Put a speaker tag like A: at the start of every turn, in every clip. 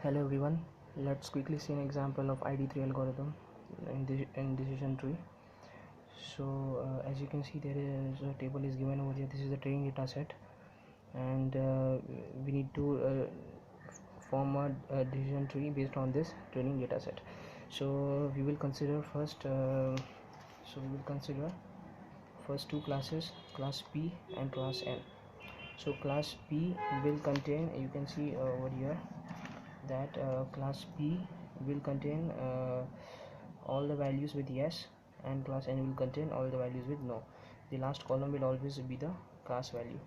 A: Hello everyone, let's quickly see an example of ID3 algorithm in decision tree. So as you can see, there is a table is given over here. This is the training data set, and we need to form a decision tree based on this training data set. So we will consider first two classes, class P and class N. So class P will contain, you can see over here that class P will contain all the values with yes, and class N will contain all the values with no. The last column will always be the class value.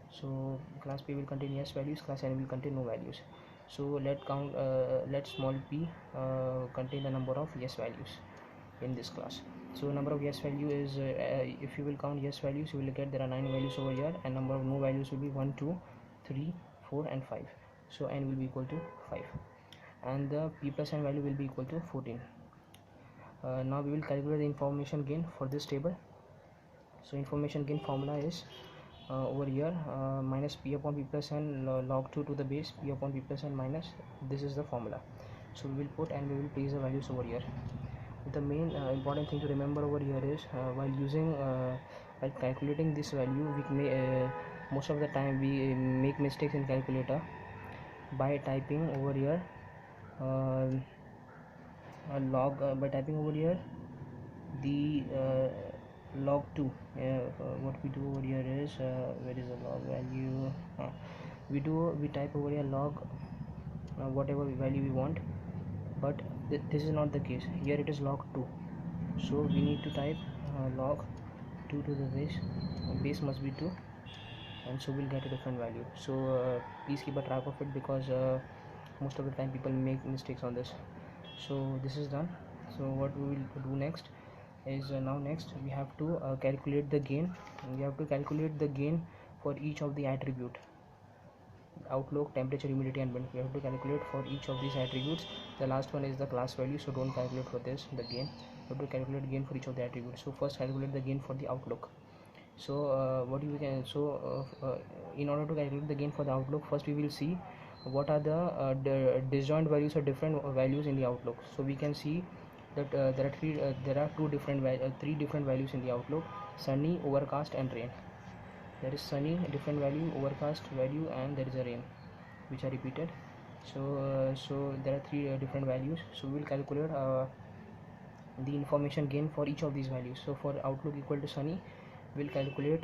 A: So class P will contain yes values, class N will contain no values. So let small p contain the number of yes values in this class. So number of yes value is if you will count yes values, you will get there are 9 values over here, and number of no values will be 1, 2, 3, 4 and 5. So n will be equal to 5, and the p plus n value will be equal to 14. Now we will calculate the information gain for this table. So information gain formula is over here minus p upon p plus n log 2 to the base p upon p plus n minus, this is the formula. So we will put and we will place the values over here. The main important thing to remember over here is while calculating this value, we may most of the time we make mistakes in calculator by typing over here by typing over here the log 2. What we do over here is where is the log value? We type over here log whatever value we want, but this is not the case. Here it is log 2, so we need to type log 2 to the base must be 2, and so we'll get a different value. So please keep a track of it, because most of the time people make mistakes on this. So this is done. So what we will do next is next we have to calculate the gain. We have to calculate the gain for each of the attribute: outlook, temperature, humidity and wind. We have to calculate for each of these attributes. The last one is the class value, so don't calculate for this the gain. We have to calculate gain for each of the attributes. So first calculate the gain for the outlook. So in order to calculate the gain for the outlook, first we will see what are the disjoint values or different values in the outlook. So we can see that there are three different values in the outlook: sunny, overcast and rain. There is sunny different value, overcast value, and there is a rain which are repeated. So there are three different values. So we will calculate the information gain for each of these values. So for outlook equal to sunny, we will calculate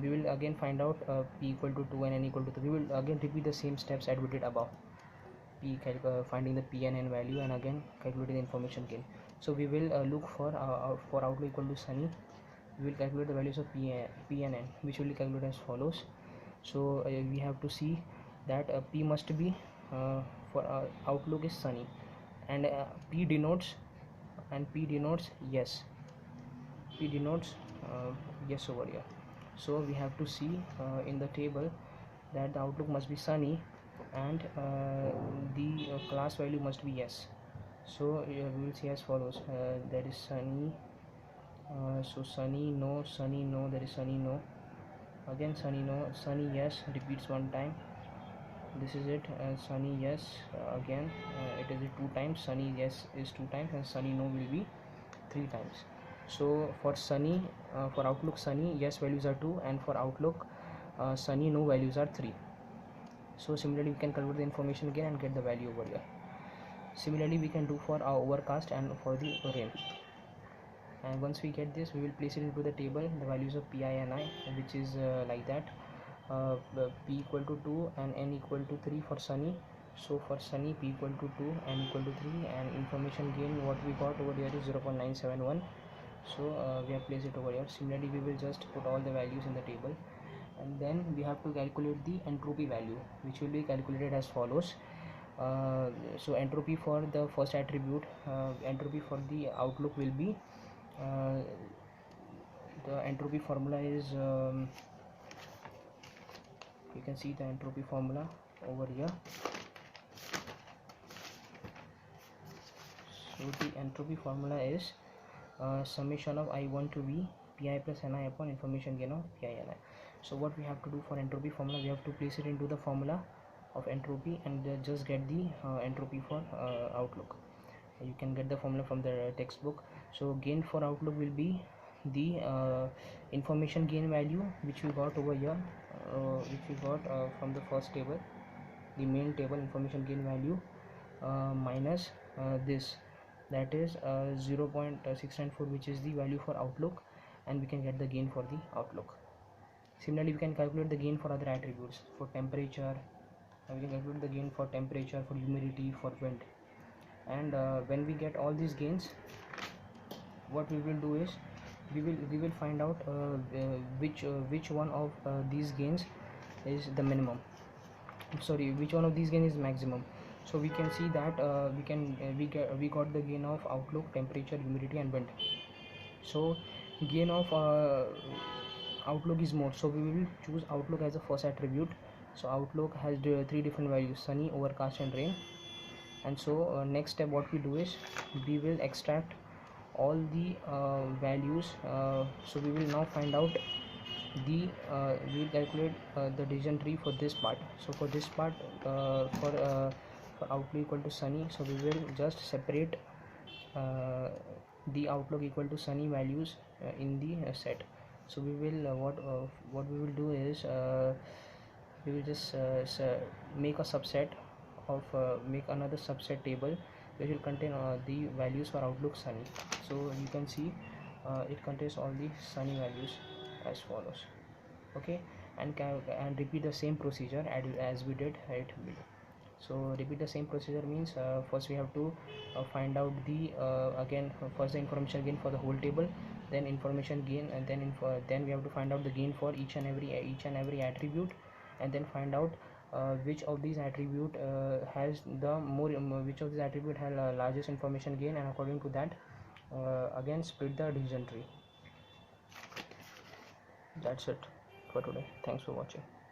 A: we will again find out p equal to 2 and n equal to 3. We will again repeat the same steps as we did above: finding the p and n value, and again calculating the information gain. So we will look for outlook equal to sunny. We will calculate the values of p and n, which will be calculated as follows. So we have to see that p must be for outlook is sunny, and p denotes yes. P denotes yes over here. So we have to see in the table that the outlook must be sunny, and the class value must be yes. So we will see as follows: there is sunny, so sunny no, sunny no, there is sunny no, again sunny no, sunny yes repeats one time, this is it, sunny yes again it is 2 times, sunny yes is 2 times, and sunny no will be 3 times. So for sunny, for outlook sunny, yes values are 2, and for outlook sunny no values are 3. So similarly we can calculate the information again and get the value over here. Similarly we can do for our overcast and for the rain. And once we get this, we will place it into the table, the values of pi and I, which is like that: p equal to 2 and n equal to 3 for sunny. So for sunny, p equal to 2, n equal to 3, and information gain what we got over here is 0.971. So we have placed it over here. Similarly we will just put all the values in the table, and then we have to calculate the entropy value, which will be calculated as follows. So entropy for the first attribute, entropy for the outlook will be the entropy formula is you can see the entropy formula over here. So the entropy formula is summation of I1 to V pi plus ni upon information gain of pi ni. So what we have to do for entropy formula, we have to place it into the formula of entropy and just get the entropy for Outlook. You can get the formula from the textbook. So gain for Outlook will be the information gain value which we got over here, which we got from the first table, the main table, information gain value minus this, that is 0.694, which is the value for Outlook, and we can get the gain for the Outlook. Similarly, we can calculate the gain for other attributes. For temperature, we can calculate the gain for temperature, for humidity, for wind. And when we get all these gains, what we will do is we will find out which one of these gains is the minimum, sorry, which one of these gain is maximum. So we can see that we got the gain of Outlook, temperature, humidity and wind. So gain of Outlook is more, so we will choose Outlook as the first attribute. So Outlook has three different values: sunny, overcast and rain. And so next step what we do is we will extract all the values. So we will now find out the we will calculate the decision tree for this part. So for this part, for Outlook equal to sunny, so we will just separate the Outlook equal to sunny values in the set. So we will what we will do is we will just make a subset of make another subset table which will contain the values for Outlook sunny. So you can see it contains all the sunny values as follows. Okay, and repeat the same procedure as we did right below. So repeat the same procedure means first we have to find out the again first the information gain for the whole table, then information gain, and then we have to find out the gain for each and every attribute, and then find out which of these attribute has the more which of these attribute has largest information gain, and according to that again split the decision tree. That's it for today. Thanks for watching.